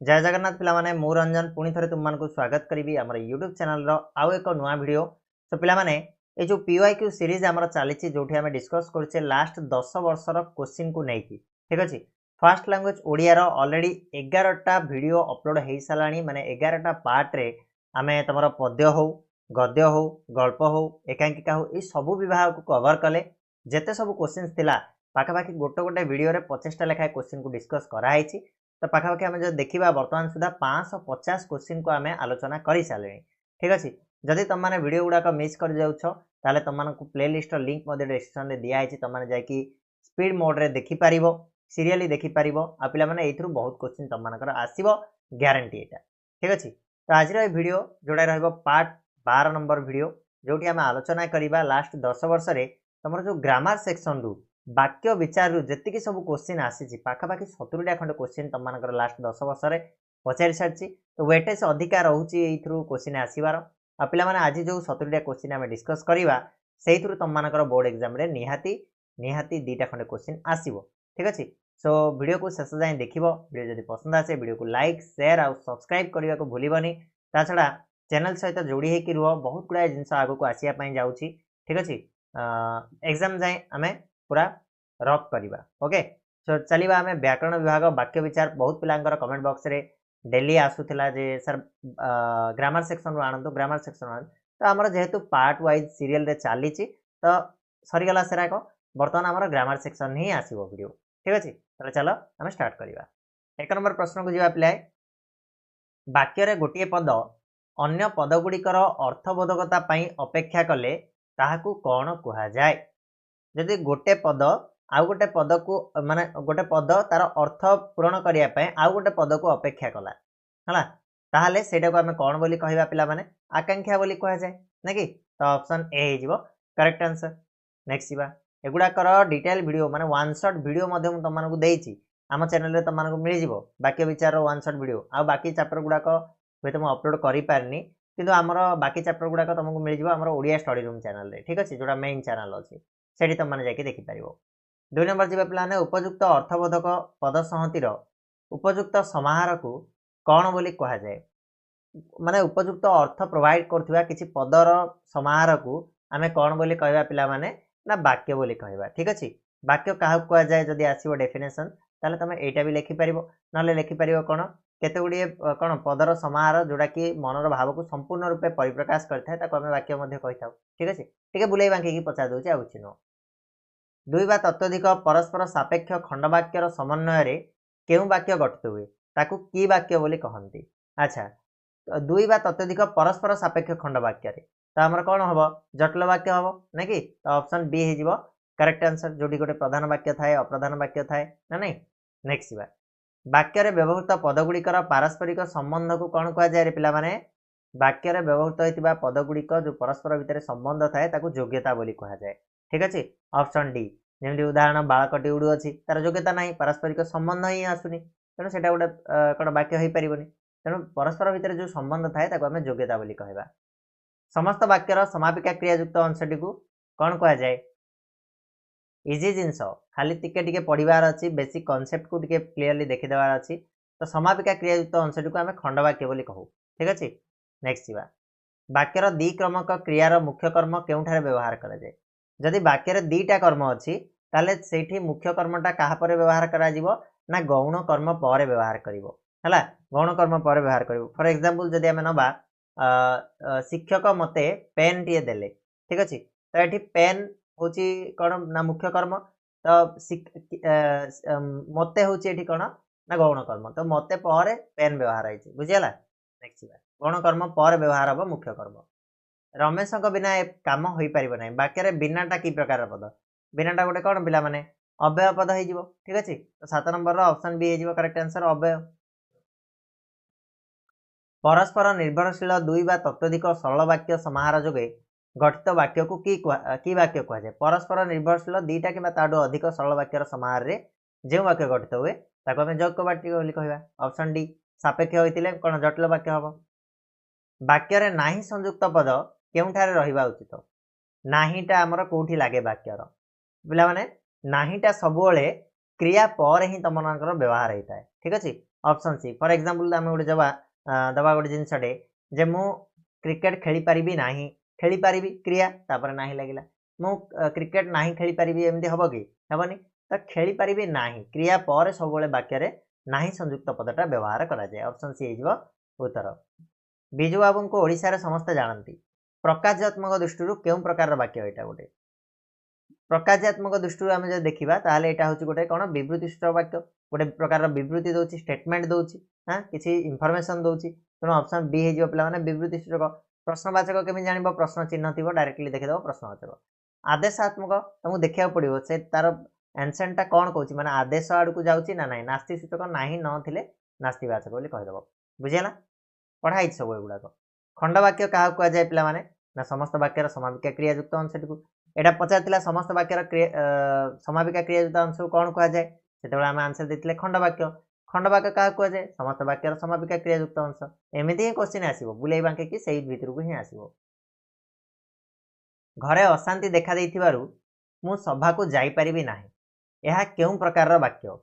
जय जगन्नाथ पिला माने मु रंजन पुणी थे तुम को स्वागत करी आम यूट्यूब चैनल आउ एक नुआ वीडियो। तो पिला माने ये जो PYQ सीरीज आम चली जो आम डिस्कस करुचे लास्ट 10 वर्षर क्वेश्चन को लेकिन ठीक अच्छे। फास्ट लैंग्वेज ओडियार ऑलरेडी 11टा वीडियो अपलोड हो सारा माने 11टा पार्ट्रे आम तुम पद्य हो गद्य हो गल्प हो एकांकिका हो ये सब विभाग को कवर कले जिते सब क्वेश्चन थिला पाखापाखि गोटे गोटे वीडियो 25टा लेखाएं क्वेश्चन को डिस्कस कराई। तो पाखापाखि आम जो देखा बर्तमान सुधा 550 क्वेश्चन को आम आलोचना कर सारे ठीक अच्छे। जदि तुम मैंने वीडियो गुड़ाक मिस कर जाऊछ ताले तुमको प्लेलिस्ट लिंक डिस्क्रिप्शन में दिखाई तुमने जाकि स्पीड मोड्रे देखिपार सीरियली देखिपार आ पे बहुत क्वेश्चन तुम आसो ग्यारंटी यहाँ ठीक अच्छे। तो आज वीडियो जोड़ा पार्ट 12 नंबर वीडियो जो आम आलोचना करवा लास्ट 10 वर्ष तुम जो ग्रामर सेक्शन रू वाक्य विचार जी सब क्वेश्चन आसी पाखापाखि 70टा खंड क्वेश्चन तुम लास्ट 10 वर्ष पचारि सारी। तो वेटेज अधिका रोचे क्वेश्चन आसबार आ पे आज जो 70टा क्वेश्चन आम डिस्कस करवा से तुम बोर्ड एग्जाम निहाती निहाती 2टा खंड क्वेश्चन आसो ठीक अच्छे। सो वीडियो को शेष जाए देख वीडियो जब पसंद आसे वीडियो को लाइक शेयर आउ सब्सक्राइब करने को भूलनी ता छड़ा चैनल सहित जोड़ी होकर रुह बहुत गुड़ाए जिन आग को आसापी जाऊँगी ठीक अच्छे। एग्जाम जाए आम पूरा रफ करवा ओके। सो चलिए आम व्याकरण विभाग वाक्य विचार बहुत पिलांकर कमेंट बॉक्स रे डेली आसूला जे सर ग्रामर सेक्शन आणतु ग्रामर सेक्शन आन तो आमर जेहेतु पार्ट वाइज सीरियल रे चली तो सरीगला सेराक बर्तमान आमर ग्रामर सेक्शन ही आसो वीडियो ठीक अच्छे। तो चलो आम स्टार्ट करवा। 1 नंबर प्रश्न को जावा पिलाए वाक्य गोटे पद अन्य पदगुड़िकर अर्थबोधकता अपेक्षा कले ताहाकू कौन कहा जाए। जदि गोटे पद आउ गोटे पद को माने गोटे पद तार अर्थ पूरण करने आउ गोटे पद को अपेक्षा कला है ताहले सेटा को आम कौन बोली कहवा पिला माने आकांक्षा बोली कह जाए ना कि। तो ऑप्शन ए हो करेक्ट आंसर। नेक्स्ट जीवा एगुड़ाकर डिटेल वीडियो माने वन शॉट वीडियो तुमको देती आम चैनल रे तुमको मिल जाव वाक्य विचार वन शॉट वीडियो आ बाकी चैप्टर गुड़ाक हूँ मुझे अपलोड कर पारनी किंतु आमर बाकी चैप्टर गुड़ाक तुमको मिल जाव आम ओडिया स्टडी रूम चैनल रे ठीक अच्छे जोड़ा मेन चैनल अच्छे से तुमने जाकि देखिपार। 2 नंबर जी पे उपयुक्त अर्थबोधक पद संहतिर उपयुक्त समाहार को कौन बोली कह जाए माने उपयुक्त अर्थ प्रोवाइड करथिबा किछि पदर समाहार को आमे कौन बोली कहवा पिला माने ना वाक्य बोली कहवा ठीक अच्छे। वाक्य क्या कह जाए जदि आसो डेफिनेशन ताले तुम एटा भी लिखिपार ना लिखिपार कौन केते गुड़िए कौन पदर समाहार जोड़ा कि मनर भाव को संपूर्ण रूपे परिप्रकाश करता है वाक्य कही था ठीक अच्छे। टे बुलाई बांकी पचार दूचे आ चिन्ह 2 बा तत्वधिक परस्पर सापेक्ष खंडवाक्यर समन्वय केउ वाक्य गठित हुए ताकू की वाक्य बोली कहती। अच्छा 2 बा तत्वधिक परस्पर सापेक्ष खंडवाक्य तो आमर कौन हम जटिल वाक्य हम ना कि। तो ऑप्शन बी हो करेक्ट आंसर जोटी गोटे प्रधान वाक्य थाए अप्रधान वाक्य थाए ना नहीं। नेक्स्ट बा वाक्य व्यवहृत पदगुड़िकर पारस्परिक संबंध को कौन कह जाए पिला माने वाक्य व्यवहृत होता पदगुड़िक जो परस्पर भितर संबंध थाए ताकू योग्यता बोली कह जाए ठीक अच्छे। ऑप्शन डी जमी उदाहरण बालकटी उड़ू अच्छी तार योग्यता ना पारस्परिक संबंध ही आसुनी तेणु से गोटे कौन वाक्य हो पारनि तेणु परस्पर भितर जो संबंध थाए आम योग्यता बोली कहवा। समस्त वाक्यर समापिका क्रियायुक्त अंशटी को कौन कह जाए इजी जिनस खाली टिके पढ़ार अच्छी बेसिक कॉन्सेप्ट को टिके क्लीयरली देखीदेवार अच्छी। तो समापिका क्रियायुक्त अंशटी को आम खंडवाक्य बोली कहू ठीक अच्छे। नेक्स्ट जीवा वाक्यर द्विक्रमक क्रियार मुख्य कर्म केउठारे व्यवहार करा जाए जदि वाक्य 2टा कर्म अच्छी ताले सेठी मुख्य कर्मटा कहा पर व्यवहार करा जीवो ना गौण कर्म पर व्यवहार करिवो हला गौण कर्म पर व्यवहार करिवो। फॉर एग्जांपल जदि आमे नबा शिक्षक मते पेन टीए देले ठीक अच्छे तो ये पेन हूँ कौन ना मुख्य कर्म तो मते हूँ कौन ना गौण कर्म तो मते पर पेन व्यवहार है बुझीगला। नेक्स्ट गौण कर्म पर व्यवहार हम मुख्य कर्म। रमेश बिना ए कम हो पार ना वाक्य बिनाटा कि प्रकार पद बिनाटा गोटे कौन पिला माने अव्यय पद हो ठीक अच्छे। तो 7 नंबर ऑप्शन बी हो करेक्ट आंसर अव्यय। परस्पर निर्भरशील 2 बा तत्वधिक सरल वाक्य समाहार जोगे गठित वाक्य को की वाक्य कह जाए परस्पर निर्भरशील 2टा कि अधिक सरल वाक्यर समाहार रे जो वाक्य गठित हुए ताको आम जौगिक वाक्य बोली कहवा। ऑप्शन डी सापेक्ष होइतिले कौन जटिल वाक्य हम। वाक्य नाही संयुक्त पद केउठारे रहिबा उचित नाहीटा आमर कोठी लागे वाक्यर पिला माने नाहीटा सबुले क्रिया पर ही तुम व्यवहार होता है ठीक अच्छे। ऑप्शन सी फॉर एग्जांपल आम गोटे जवा दवा गोटे जिनसटे जे मु क्रिकेट खेली पारिबी नाही खेली पारिबी क्रिया तापर नाही लागिला मु क्रिकेट नाही खेली पारिबी एमती हबो कि हेबनी तो खेली पारिबी नाही क्रिया पर सब वाक्य रे नाही संयुक्त पदटा व्यवहार करा जाए ऑप्शन सी हो उत्तर बिजु बाबू को ओडिशा रे समस्त जानती प्रकाशात्मक दृष्टि केउ प्रकार वाक्य एटा गोटे प्रकाशात्मक दृष्टि आम जो देखा ताल यहाँ हूँ गोटे कौन विवृत्तिष्ट वाक्य गोटे प्रकार विवृत्ति दूसरी स्टेटमेंट दूसरी हाँ किसी इनफर्मेशन दूसरी तेणु ऑप्शन बी हो पे विवृत्तिष्टक प्रश्नवाचक केमी जान प्रश्न चिन्ह थी डायरेक्टली देखीद प्रश्नवाचक आदेशात्मक तुमको देखा पड़ो से तार एनसेंटा कौन कौन माने आदेश आड़ को जाऊँगी ना ना नास्ति सूचक ना नी नास्तिवाचक बोली कहीदेव बुझीगला पढ़ाई सब एगुड़ाक खंडवाक्य क्या कहुए पे ना समस्त वाक्यर समापिका क्रियायुक्त अंश को यहाँ पचार समस्त वाक्यर समापिका क्रियायुक्त अंश को कौन कहुए से आम आंसर देते खंडवाक्य खंडवाक्य क्या कहुए समस्त वाक्यर समापिका क्रियायुक्त अंश एमती ही क्वेश्चन आसो बुले बांके कि सही भितर को ही आसो घरे अशांति देखा मु सभा को जापरि ना यह क्यों प्रकार वाक्य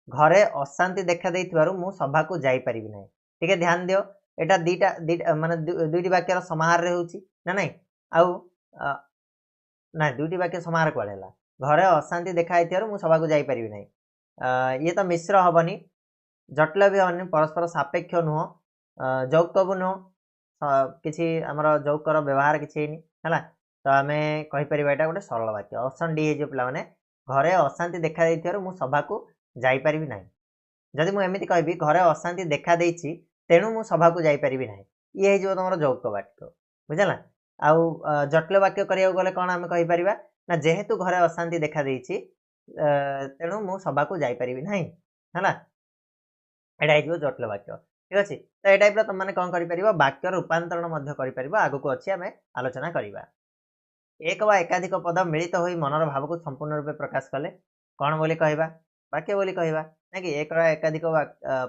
घरे अशांति देखा मु सभा को जापरि ना ठीक है ध्यान दियो एटा दीटा माने दुईटी वाक्यर समाहार रे होची ना नहीं आउ ना दुईटी वाक्य समाहार कुआड़े है घरे अशांति देखा मु सभा को जापरि ना ये तो मिश्र हेनी जटिल भी हेनी परस्पर सापेक्ष नुह जौक भी नुह किसी आमर जौकर व्यवहार किसी है तो आम कहीपर यहाँ गोटे सरल वाक्य ऑप्शन डी हो पे घरे अशांति देखा मु सभा को जापरि ना जदि मुझे कहबी घरे अशांति देखा तेणु मु सभा को जापरि ना ये हो तुम जौक वाक्य बुझला आउ जटिल वाक्य करने गले कौन आम कहीपर ना जेहेतु घरे अशांति देखा तेणु मु सभा को जापरि ना है यहाँ हो जटिल वाक्य ठीक अच्छे तो ये टाइप तुम कौन कर वाक्य रूपांतरण कर आगक अच्छी आम आलोचना करवा एक वा एकाधिक पद मिलित हो मनर भाव को संपूर्ण रूपे प्रकाश कले कौन बोली कहवा वाक्य बोली कहवा ना कि एक एकाधिक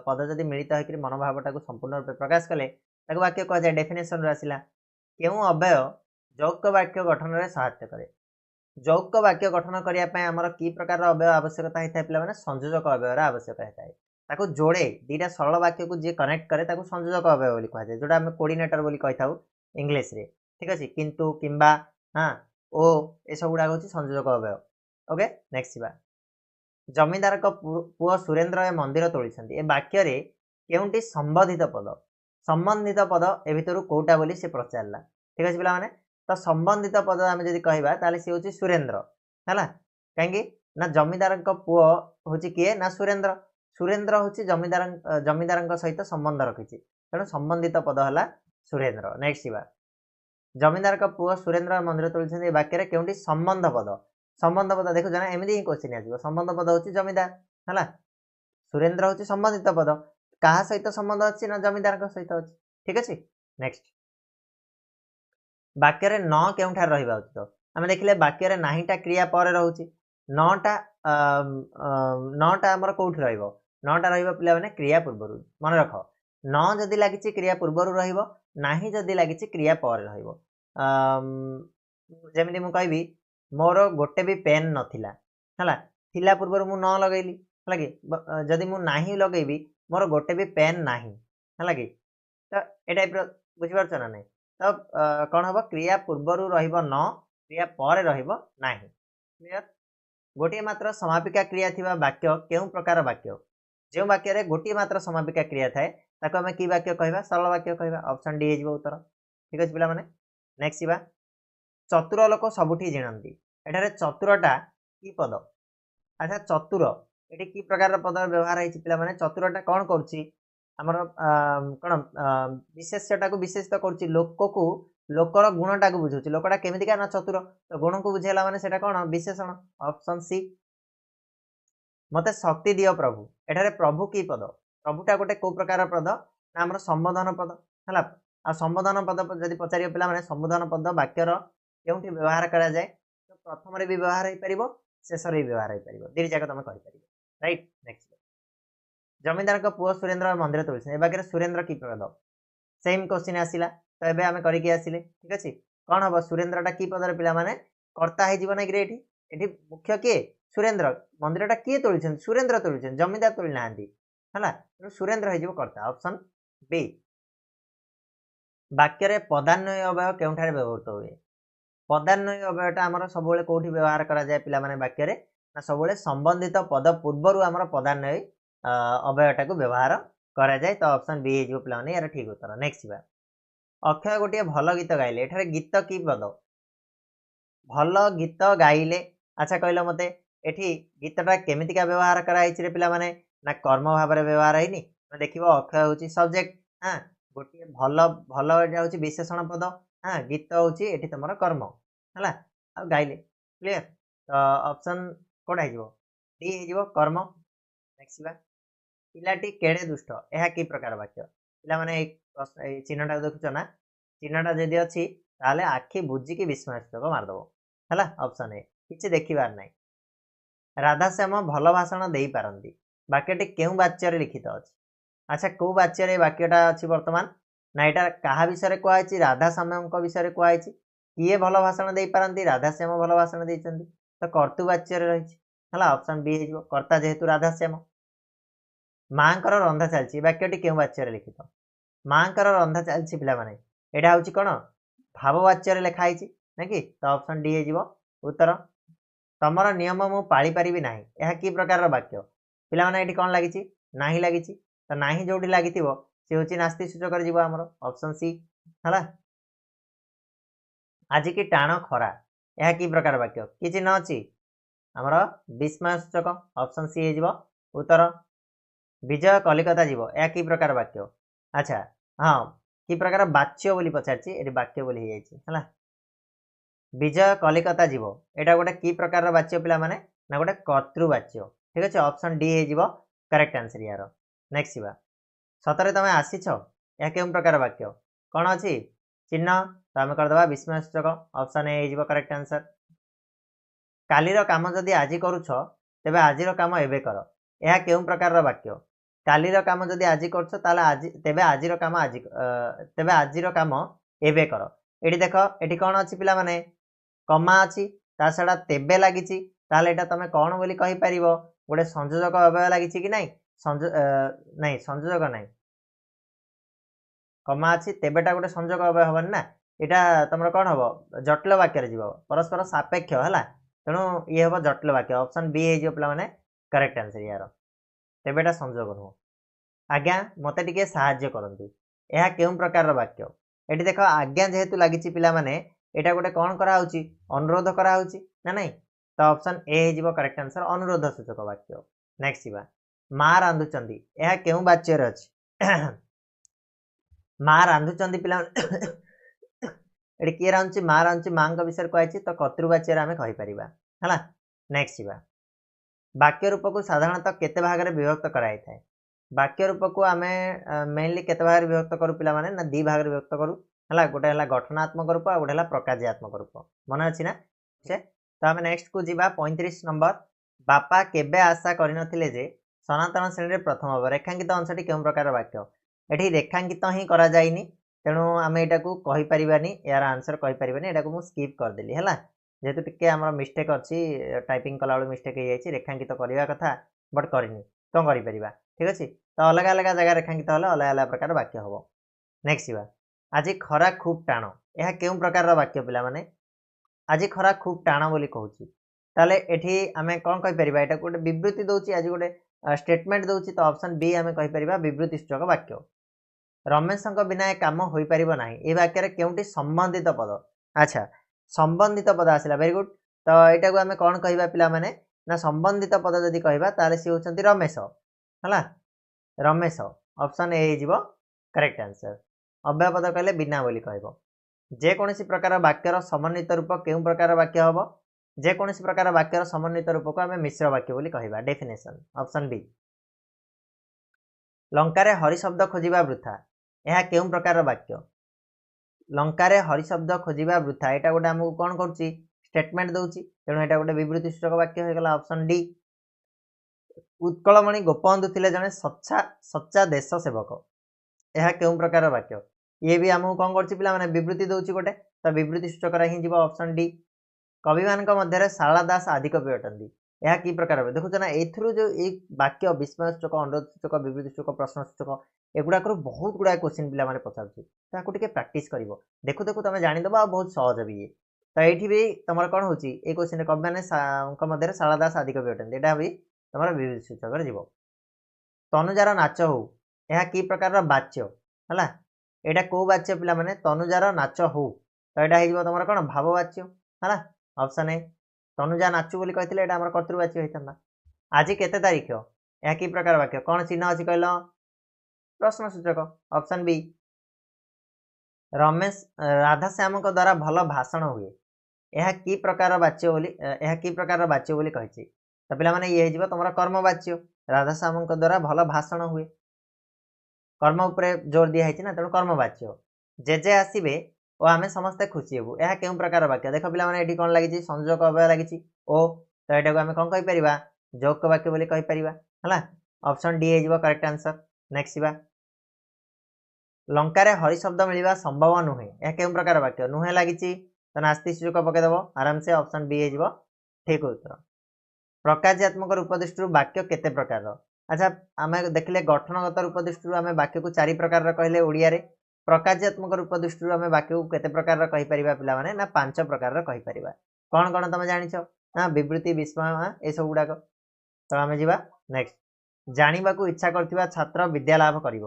पद जदि मिलित होकर मनोभावटा को संपूर्ण रूपे प्रकाश कले वाक्य कह जाए डेफिनेशन आसला क्यों अव्यय जौक वाक्य गठन में सहायता करे जौक वाक्य गठन करने आमर कि प्रकार अव्यय आवश्यकता होता है पे संयोजक अव्ययर आवश्यक होता है ताको जोड़े दीटा सरल वाक्य को जी कनेक्ट करे ताको संयोजक अव्यय बोली कहुए जोटा आम कोऑर्डिनेटर बोली कही था इंग्लिश रे ठीक अच्छे किंतु किंबा हाँ ओ ये सब गुड़ा हूँ संयोजक अव्यय ओके नेक्स्ट जा जमींदार पुओ सुरेन्द्र ए मंदिर तोड़ी ए वाक्य केउंटी संबंधित पद ए भितर कौटा बोली से पचारा ठीक अच्छे पे तो संबंधित पद आम जब कह सी हूँ सुरेन्द्र है कहीं ना जमींदार पुओ हूँ किए ना सुरेन्द्र सुरेन्द्र हूँ जमींदार सहित संबंध रखी तेणु संबंधित पद है सुरेन्द्र नेक्स्ट जा जमींदार पुओ सुरेन्द्र मंदिर तोड़ी वाक्य केउंटी संबंध पद देखो ना एमती ही क्वेश्चन आसो संबंध पद हूँ जमींदार है सुरेन्द्र हूँ संबंधित पद क्या सहित संबंध अच्छी ना जमींदार सहित अच्छी ठीक अच्छे नेक्स्ट वाक्य न केउठार रहा उचित आम देखिले वाक्य नाहीटा क्रिया पर रोचे नटा आमर कौटी रटा पे क्रिया पूर्वर मन रख न जदि लगी क्रिया पूर्वर रही जदि लगी क्रिया पर रमती मुझे कहबी मोर गोटे भी पेन नाला है पूर्वर मु न लगेली है कि जदि मु नाही लगेबी मोर गोटे भी पेन ना है कि तो ये टाइप बुझीपार ना नहीं तो कौन हम क्रिया पूर्वर न क्रिया पर ना क्लियर गोटे मात्र समापिका क्रिया थिबा वाक्य केउ प्रकार वाक्य जो वाक्य गोटे मात्र समापिका क्रिया थाए ताको आम कि वाक्य कहवा सरल वाक्य कहवा ऑप्शन डी हो उत्तर ठीक अच्छे पे नेक्स्ट जा चतुर लोक सबुठी जिणती एठारे चतुरटा कि पद अच्छा चतुर ये कि प्रकार पद व्यवहार है पे चतुरटा कौन करमर कौन विशेष्यटा को विशेषित कर लोक को लोकर गुणटा को बुझे लोकटा केमिका ना चतुर तो गुण को बुझेला माने सेटा कौन विशेषण ऑप्शन सी मते शक्ति दियो प्रभु एठारे प्रभु की पद प्रभुटा गोटे को प्रकार पद ना आमर संबोधन पद है आ संबोधन पद जब पचार पे संबोधन पद वाक्यर क्योंकि व्यवहार करा जाए तो प्रथम भी व्यवहार हो पार शेष भी व्यवहार हो पार दी जाक तुम कहीपर राइट नेक्स्ट जमींदार पुओ सुरेन्द्र मंदिर तोड़ी बाकी सुरेन्द्र की पद सेम क्वेश्चन आसला तो ये आम करके आसिले ठीक अच्छे कौन हम सुरेन्द्रटा कि पदर पे कर्ता हो ना कि ये मुख्य किए सुरेन्द्र मंदिरटा किए तोड़ी सुरेन्द्र तोड़ी जमींदार तोड़ी ना है सुरेन्द्र हो कर्ता ऑप्शन बी। वाक्य पदान्वयी अवयव केउठारे व्यवहृत हुए पदान्वयी अवयवटा आमर सब कौटी व्यवहार करा जाए पिला माने वाक्य रे ना सब संबंधित पद पूर्वर आमर पदान्वयी अवयवटा को व्यवहार करा जाए तो ऑप्शन बी हो पिला माने यार ठीक उत्तर। नेक्स्ट बा अक्षय गोटे भल गीत गाइले एठारे गीत की पद भल गीत गाइले अच्छा कहल मते एठी गीतटा केमितिका व्यवहार कराई रे पिला माने ना कर्म भाव में व्यवहार हैनी देखिबो अक्षय होची सब्जेक्ट हां गोटे भल भल एटा होची विशेषण पद हां गीत होची एठी तमरो कर्म हला आ गाइले क्लियर तो ऑप्शन कोड आइजो डी आइजो कर्म। नेक्स्ट बा पिलाटी केड़े दुष्ट यह कि प्रकार वाक्य पिला माने चिन्हटा देखुच ना चिन्हटा जदि अच्छी ताले आखि बुझिकी विस्मयसूचक मारदेव है ऑप्शन ए किसी देखिबार ना राधाश्याम भल भाषण दे पारती वाक्यटी क्यों वाच्य लिखित अच्छी अच्छा कौ वाच्य वाक्यटा अच्छी बर्तमान ना यहाँ क्या विषय कहुई राधाश्याम विषय कहुई किए भल भाषण दे पारती राधाश्याम भल भाषण देते तो कर्तुवाच्य रही ऑप्शन बी हो कर्ता जेहेतु राधाश्याम। माँ रंधा चलती वाक्यटी क्यों वाच्य लिखित माँ रंधा चलती पिला माने एटा हूँ कौन भाववाच्य लिखाई ना कि तो ऑप्शन डी हो उत्तर। तमर नियम मु पाली पारिबी नाही यह कि प्रकार वाक्य पिला माने एटी कौन लगी नाही लगी तो नाही जोटी लगी सी हूँ नास्ति सूचक जीव आमर ऑप्शन सी है। आज की टाण खरा यह कि प्रकार वाक्य कि चिन्ह अच्छी आमर विस्मय सूचक ऑप्शन सी हो उत्तर। विजय कलिकता जीव यह कि प्रकार वाक्य अच्छा हाँ कि प्रकार वाच्य बोली पचारची वाक्य बोली है विजय कलिकता जीव एटा गोटे कि प्रकार वाच्य पिला माने ना गोटे कर्तृवाच्य ठीक अच्छे ऑप्शन डी हो करेक्ट आंसर यार। नेक्स्ट बा सतरे तुम आसीच यह क्यों प्रकार वाक्य कौन अच्छी चिन्ह तो आम करदे विस्मय सूचक ऑप्शन ए हो करेक्ट आंसर। कालीर काम जदि आज करुछ तेबे आजिर काम एबे कर यह क्यों प्रकार वाक्य कालीर काम जदि आज करुछ ताले आज तेबे आजिर काम आज तेबे आजिर काम एबे कर एटी देख एटी कौन अच्छी पिला माने कमा अच्छी ता छड़ा तेबे लगी ताले एटा तमे कौन बोली कहि परिबो गोटे संयोजक अवयव लगी कि नहीं नहीं संयोजक नहीं कमा अच्छी तेबेटा गोटे संयोजक अवयव हबन ना एटा तमर कौन हम जटिल वाक्य जीव परस्पर सापेक्ष है तेणु ये हम जटिल वाक्य ऑप्शन बी हो पिला माने करेक्ट आंसर यार तेबेटा संयोग नुह। आज्ञा मते टिके साहाय्य करंतु यह क्यों प्रकार वाक्य एटी देख आज्ञा जेहेतु लगी पिला माने एटा गोटे कौन कराउची अनुरोध कराउची ना नहीं तो ऑप्शन ए हो करेक्ट आंसर अनुरोध सूचक वाक्य। नेक्स्ट बा माँ रांधुचंदी यह क्यों वाच्य अच्छी माँ रांधुचंदी पिला एटी किए रांधुची माँ रांधुची माँ विषय कहुई तो कर्तृवाच्य आम कहीपर है। नेक्स्ट बा वाक्य रूप को साधारणतः केते भाग में विभक्त कराई थाए वाक्य रूप को आम मेनली केते भाग में विभक्त करूँ पिला माने ना दी भाग में विभक्त करूँ है गोटे है गठनात्मक रूप आ गोटे है प्रकार्यात्मक रूप मन अच्छी ना तो आम नेक्स्ट को जीवा 35 नंबर बापा केबे आशा करनथिले जे सनातन श्रेणी प्रथम हम रेखांकित अंशटी क्यों प्रकार वाक्य एटी रेखांकित ही करा जाइनी तेणु आम यहाँ को कहीपरानी यार आंसर कहीपरानी यहाँ को स्किप करदेली है जेहेतु टिके आम मिस्टेक अच्छी टाइपिंग कला मिस्टेक हो जाए रेखांकित करवा कथा बट करनी कौन कर ठीक अच्छे तो अलग अलग जगह रेखांकित होले अलग अलग प्रकार वाक्य हम। नेक्स्ट बा आज खरा खूब टाण यह क्यों प्रकार वाक्य पिला माने आज खरा खूब टाण बोली कहूँ ताले एठी आमे कौन कहीपर यहाँ गोटे विवृत्ति दौची आज गोटे स्टेटमेंट दौची तो ऑप्शन बी आम कहीपर विवृत्ति सूचक वाक्य। रमेश बिना ए कम हो पार ना ये वाक्य केउटी संबंधित पद अच्छा संबंधित पद आसला वेरी गुड तो यहाँ को आम कौन कह पिला माने ना संबंधित पद जदि कहबा ताले सी होचंती रमेश है रमेश ऑप्शन ए हो करेक्ट आंसर। अव्यय पद कहले बिना बोली कहब जेकोसी प्रकार वाक्यर समन्वित रूप क्यों प्रकार वाक्य हम जेकोसी प्रकार वाक्यर समन्वित रूप को आम मिश्र वाक्य बोली कहबा डेफिनेशन ऑप्शन बी। लंकारे हरि शब्द खोजा वृथा यह क्यों प्रकार वाक्य लंकारे हरि शब्द खोजा वृथा यहाँ गोटे आमको कौन कर स्टेटमेंट दौची तेणु यहाँ गोटे विवृत्ति सूचक वाक्य हो गला ऑप्शन डी। उत्कलमणि गोपबंधु थे जड़े सच्चा देश सेवक यह क्यों प्रकार वाक्य ये भी आमको कौन कर पिला माने विवृत्ति दौची गोटे तो विवृत्ति सूचक ही जीव ऑप्शन डी। कवि मान मध्य शारला दास आदि कवि अटंती यह कि प्रकार देखुच ना एथुरु जो एक वाक्य विस्मयसूचक अनुरोधसूचक विवृतिसूचक प्रश्नसूचक एगुड़ाक बहुत गुड़ा क्वेश्चन पिला पचार प्राक्ट कर देखु देखु तुम जानीदेव आ बहुत सहज भी ये तो ये भी तुम कौन हो क्वेश्चन कवि मैंने शारदा दास आदि कवि अटंती यहाँ भी तुम विवृतिसूचक जीव तनुजार नाच हो यह कि प्रकार वाच्य है यहाँ कौ वाच्य पिला माने तनुजार नाच हो तो यहाँ तुम कौन भाववाच्य है ऑप्शन ए तनुजा नाचु बोली कहते हैं कर्तृवाच्य होता आज केते तारीख यह कि प्रकार वाक्य कौन चिन्ह अच्छी कहल प्रश्नसूचक ऑप्शन बी रमेश राधाश्याम द्वारा भल भाषण हुए यह कि प्रकार वाच्य बोली यह कि प्रकार वाच्य बोली कही तो पिला माने ये हो तुम कर्मवाच्य राधाश्याम द्वारा भल भाषण हुए कर्म उपरे जोर दिखाई ना तेणु कर्मवाच्य जेजे आसबे और आम समस्ते खुशी हेबू यह क्यों प्रकार वाक्य देख पे ये कौन लगी संयोजक अव्यय लगी ओ तो यहाँ को आम कौन कहीपर जोक वाक्य बोली कहीपर है ऑप्शन डी हो करेक्ट आंसर नेक्स्ट जा लंकार हरि शब्द मिलवा संभव नुहे यह क्यों प्रकार वाक्य नुहे लगी तो नास्ति सूचक पकईदेव आराम से ऑप्शन बी हो ठीक उत्तर प्रकार्यात्मक रूप दृष्टि वाक्य केते प्रकार अच्छा आम देखिले गठनगत रूप दृष्टि आम वाक्य को 4 प्रकार कहले ओडिया रे प्रकार्यात्मक रूप दृष्टि आम वाक्य को केते प्रकार कहीपर पे ना 5 प्रकार कहीपर कौन कौन तुम जान ना विवृत्ति विस्मय ये सब गुड़ाक तो आम जा नेक्स्ट जाना इच्छा कर छात्र विद्या लाभ कर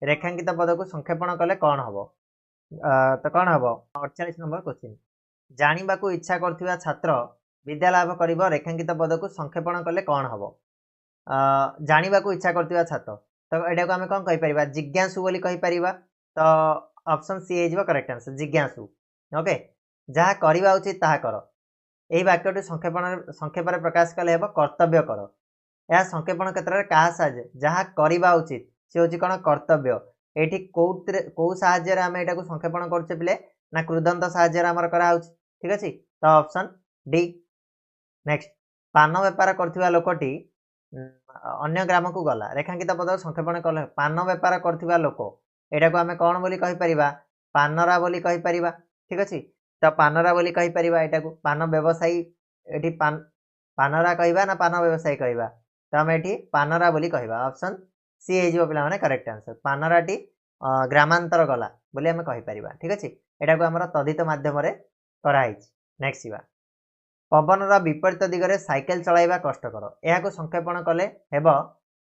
रेखांकित पद को संक्षेपण कले कौन हम तो कौन हम 48 नंबर क्वेश्चन जाना इच्छा कर छात्र विद्या लाभ कर रेखांकित पद को संक्षेपण कले कौन हम जाना इच्छा कर छात्र तो यहाँ को आम कौन कहीपर जिज्ञासु बोली कहीपर तो ऑप्शन सी हो करेक्ट आंसर जिज्ञासु ओके जहाँ करवा उचित ताहा कर यही वाक्यटी संक्षेप प्रकाश कले हे कर्तव्य कर यह संक्षेपण क्षेत्र में क्या साहाଯ୍य जहाँ करवा उचित सी हूँ कौन कर्तव्य ये कौ साहाଯ୍य आम यहाँ को संक्षेपण करुचे पिले ना कृदंत साहाଯ୍य आमर कराऊँ ठीक अच्छे तो ऑप्शन डी नेक्स्ट पान बेपार कर लोकटी अन्य ग्राम को गला रेखांकित पद संक्षेपण कले पान बेपार कर लोक यहाँ को आम कौन बोली कहीपर पानरा बोली कहीपर ठीक अच्छे तो पानरा बोली कहीपर यहाँ को पान व्यवसायी ये पानरा कहवा ना पान व्यवसायी कहवा तो आम ये पानरा बोली कहवा ऑप्शन सी हो पे करेक्ट आंसर पानराटी ग्रामांतर गला बोली आम कहीपर ठीक अच्छे यहाँ को आम तदित मध्यम कराई नेक्स्ट जा पवनर विपरीत दिगरे साइकेल चलाइबा कष्टकर यह को संक्षेपण कले हेब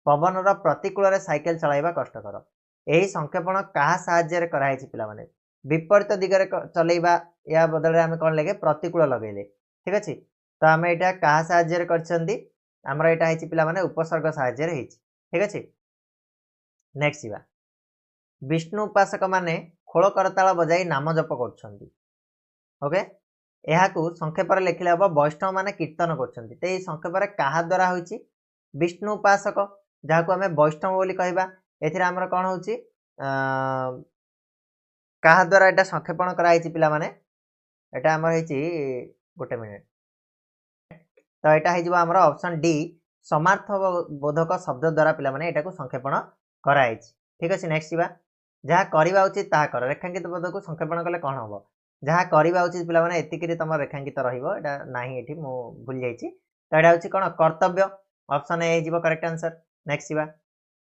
पवनर प्रतिकूल साइकेल चलाइबा कष्टकर यही संक्षेपण क्या साहाय्य कराई पे विपरीत दिगरे चलैबा या बदल आम कौन लगे प्रतिकूल लगेले ठीक अच्छे तो आम यहाँ क्या साहाय्य करमर यहाँ पे उपसर्ग साहाय्य ठीक अच्छे नेक्स्ट जा विष्णु उपासक माने खोल करताल बजाई नाम जप कर ओके यहाँ को संक्षेप लिखिले हम वैष्णव माने कीर्तन कर संक्षेप क्या द्वारा होती विष्णु उपासक जहाँ को आम वैष्णव बोली कहवा एमर कौन हो क्या द्वारा यहाँ संक्षेपण कराई पे यहाँ आम गोटे मिनिट तो यहाँ होमर ऑप्शन डी समार्थ बोधक शब्द द्वारा पे यहाँ को संक्षेपण कराई ठीक अच्छे नेक्स्ट जा जहाँ करवा उचित ताहा कर रेखांकित पद को संक्षेपण कले कौन हम जहाँ करवा उचित पे एतिक तुम रेखांकित रहा ना ये भूल जाइए तो यहाँ हूँ कौन कर्तव्य ऑप्शन ए हो करेक्ट आंसर नेक्स्ट जा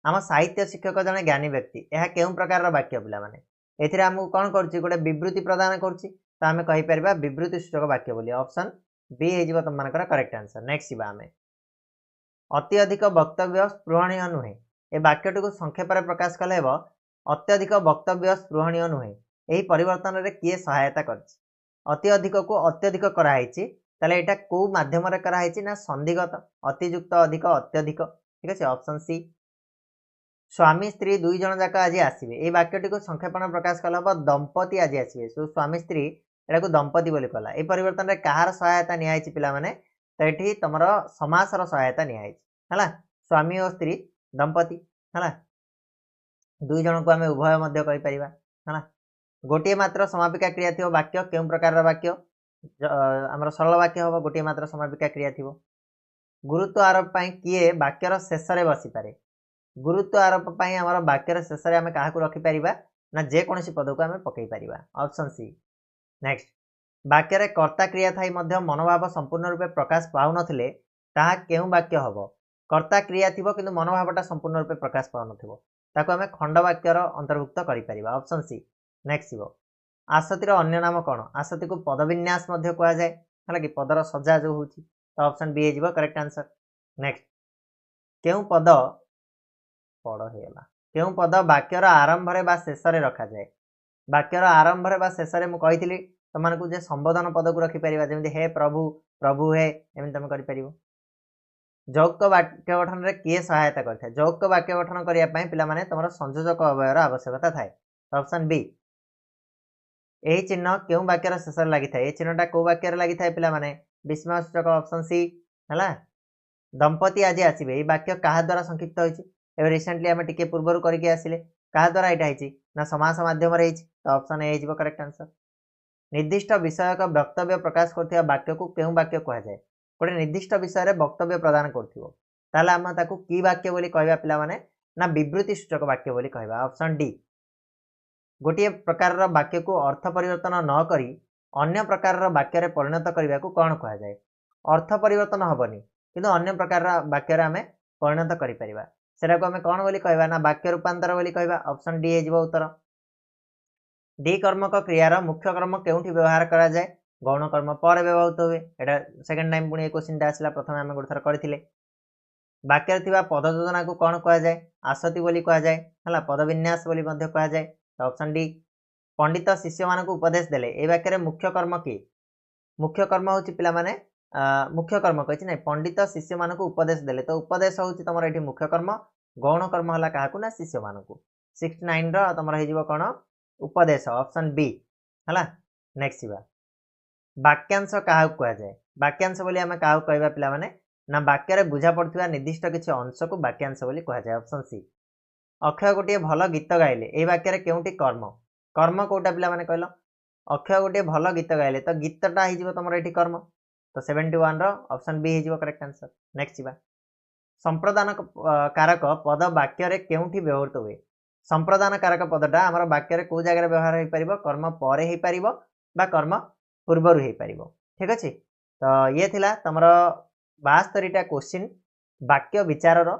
आम साहित्य शिक्षक जन ज्ञानी व्यक्ति यह क्यों प्रकार वाक्य पे आमको कौन कर विवृत्ति प्रदान करें कहीपर विवृत्ति सूचक वाक्य बोली ऑप्शन बी हो तुम करेक्ट आंसर नेक्स्ट जा आम अति अधिक वक्तव्य स्पृहणीय नुहे ये वाक्यटी को संक्षेप प्रकाश कले अत्यधिक वक्तव्य स्पृहणीय नुहे यही परिवर्तन में किए सहायता कर अति अधिक को अत्यधिक कराई ताले यहाँ कौ मध्यम कराई ना संधिगत अतियुक्त अधिक अत्यधिक ठीक अच्छे ऑप्शन सी स्वामी स्त्री दुई जन जाक आज आसवे ये वाक्यटी को संक्षेपण प्रकाश कल हम दंपति आज आसवे सो स्वामी स्त्री यहाँ को दंपति बोली कहला ये परिवर्तन में कहार सहायता निहाई पे तो ये तुम समासर सहायता निहाई है स्वामी और स्त्री दंपति है दुई जन को आम उभय कहीपर है गोटे मात्र समापिका क्रिया थी वाक्य क्यों प्रकार वाक्य आमर सरल वाक्य हम गोटे मात्र समापिका क्रिया थी गुरुत्व आरोप किए वाक्यर शेष में बसीपे गुरुत्व आरोप आमर वाक्यर शेष में आम क्या रखिपर ना जेकोसी पद को आम पकई पार ऑप्शन सी नेक्स्ट वाक्य कर्ता क्रिया थी मनोभाव संपूर्ण रूपे प्रकाश पाऊन ताहा केउ वाक्य हबो कर्ता क्रिया थिबो किंतु मनोभावटा संपूर्ण रूपे प्रकाश पाउ नथिबो ताको हमें खंड वाक्यर अंतर्भुक्त करि परिबा ऑप्शन सी नेक्स्ट थिबो आसतिर अन्य नाम कोन आसति को पदविन्यास मध्ये कहा जाय हला कि पदर सजा जो होची तो ऑप्शन बी हेजिबो करेक्ट आंसर नेक्स्ट केउ पद पड़ हेला केउ पद वाक्यर आरंभ रे बा शेष रे रखा जाय वाक्यर आरंभ रे बा शेष रे मु कहितली तमान को जे संबोधन पद को रखि परिबा जेमि हे प्रभु प्रभु हे एमि तम करि परिबो যৌক্তিক वाक्य गठन रे किए सहायता करथे যৌক্তিक वाक्य गठन करिया पई पिला माने तमरो संयोजक अवयर आवश्यकता थाए ऑप्शन बी एही चिन्ह केउ वाक्यर शेष रे लागि थाए ए चिन्हटा को वाक्य रे लागि थाए पिला माने विस्मयसूचक ऑप्शन सी हला दंपति आज आसीबे ए वाक्य कहा द्वारा संक्षिप्त होइछि एबे रिसेंटली हम टिके पूर्वरु करिके आसिले कहा द्वारा एटा हिछि ना समास माध्यम रे हिछि तो ऑप्शन ए हिजिबो करेक्ट आंसर निर्दिष्ट विषयक वक्तव्य प्रकाश करथिया वाक्य को केउ वाक्य कहा जाय गोटे निर्दिष्ट विषय रे वक्तव्य प्रदान करथिबो ताले हम ताकू की वाक्य बोली कहबा पिला माने ना विवृति सूचक वाक्य बोली कहबा ऑप्शन डी गोटे प्रकार रो वाक्य को अर्थ परिवर्तन न करी अन्य प्रकार रो वाक्य रे परिणत करबा को कोन कहा जाय अर्थ परिवर्तन हबनी किंतु अन्य प्रकार रो वाक्य रे हमें परिणत करि परिबा सेरा को हमें कोन बोली कहबा ना वाक्य रूपांतर बोली कहबा ऑप्शन डी हेजिबो उत्तर डी कर्मक क्रियार मुख्य कर्म केउठी व्यवहार करा जाय गौण कर्म पर व्यवहृत हुए एटा सेकंड टाइम पुणी क्वेश्चन आसला प्रथम आम गोटे थर करथिले वाक्य थिबा पद योजना को कोन कहा जाय आसति बोली कहा जाय हला पद विन्यास बोली मध्ये कहा जाय तो ऑप्शन डी पंडित शिष्य मान को उपदेश देले ए वाक्य रे मुख्य कर्म की मुख्य कर्म होची पिला माने मुख्य कर्म कहिछि नै पंडित शिष्य मान को उपदेश देले तो उपदेश होची तमरा एठी मुख्य कर्म गौण कर्म हला काहा को ना शिष्य मान को 69 रो तमरा हेजिबो कोन उपदेश ऑप्शन बी हला नेक्स्ट थिबा वाक्यांश काहा को कहा जाय वाक्यांश बोली हम काहा को कहबा पिला माने ना वाक्य रे बुझा पड़थिबा निर्दिष्ट किछि अंश को वाक्यांश बोली कहा जाय ऑप्शन सी अक्षय गोटे भल गीत गाइले ए वाक्य रे केउठी कर्म कर्म कोटा पिला माने कहलो अक्षय गोटे भल गीत गाइले तो गीतटा हिजिबो तमरा एठी कर्म तो 71 रो ऑप्शन बी हिजिबो करेक्ट आंसर नेक्स्ट थिबा संप्रदान कारक पद वाक्य रे केउठी व्यवहृत हुए संप्रदान कारक पदटा हमर वाक्य रे को जगह रे व्यवहार होई परिबो कर्म परे होई परिबो बा कर्म पूर्वरु होई परिबो ठीक अछि तो ये थिला तमरो 72 टा क्वेश्चन वाक्य विचार रो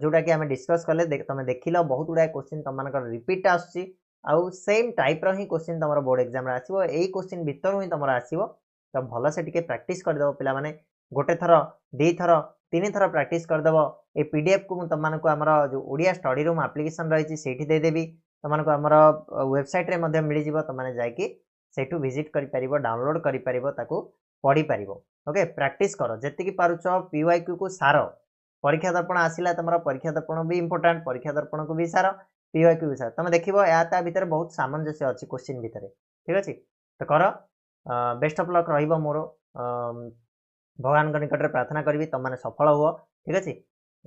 जोटा कि हमें डिस्कस कले तमे देखिलो बहुत गुडा क्वेश्चन तमनकर रिपीट आछि आउ सेम टाइप रो ही क्वेश्चन तमरो बोर्ड एग्जाम रे आसीबो एई क्वेश्चन भीतर ही तमरो आसीबो तो भलो से टिके प्रैक्टिस कर दबो पिला माने गोटे थरो दी थरो तीन थरो प्रैक्टिस कर दबो ए पीडीएफ को तमन को हमरो जो ओडिया स्टडी रूम एप्लीकेशन रहिछि सेठी दे देबी तमन को हमरो वेबसाइट रे मध्ये मिलि जिवो तमने जाय कि सेठू विजिट करि परिबो डाउनलोड करि परिबो ताकू पढी परिबो ओके प्रैक्टिस करो जति कि पारुचो पीवाईक्यू को सारो परीक्षा दर्पण आसिला तमरो परीक्षा दर्पण भी इंपोर्टेंट परीक्षा दर्पण को भी सारो पीवाईक्यू भी सारो तमे देखिबो या ता भीतर बहुत सामंजस्य अछि क्वेश्चन भीतर ठीक अछि तो करो बेस्ट ऑफ लक रहिबो मोर भगवान के निकट रे प्रार्थना करबी तम माने सफल हो ठीक अछि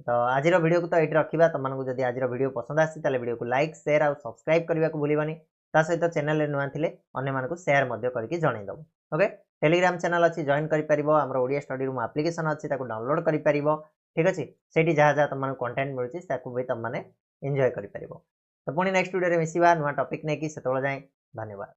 तो आज वीडियो को तो एठी रखिबा तम मानकु जदी आज वीडियो पसंद आसी ताले वीडियो को लाइक शेयर और सब्सक्राइब करबा को भूलिबानी ता सहित चैनल रे नुआ थिले अन्य मानकु शेयर मध्ये करके जणै दबो ओके टेलीग्राम चैनल अछि जॉइन करि परिबो हमर ओडिया स्टडी रूम एप्लीकेशन अछि ताको डाउनलोड करि परिबो ठीक अछि सेठी जहा जहा तम मानकु कंटेंट मिलुछि ताको भी तम माने एन्जॉय करि परिबो तो पुणी नेक्स्ट वीडियो रे मिसिबा नुआ टॉपिक नै कि सेतोळ जाय धन्यवाद।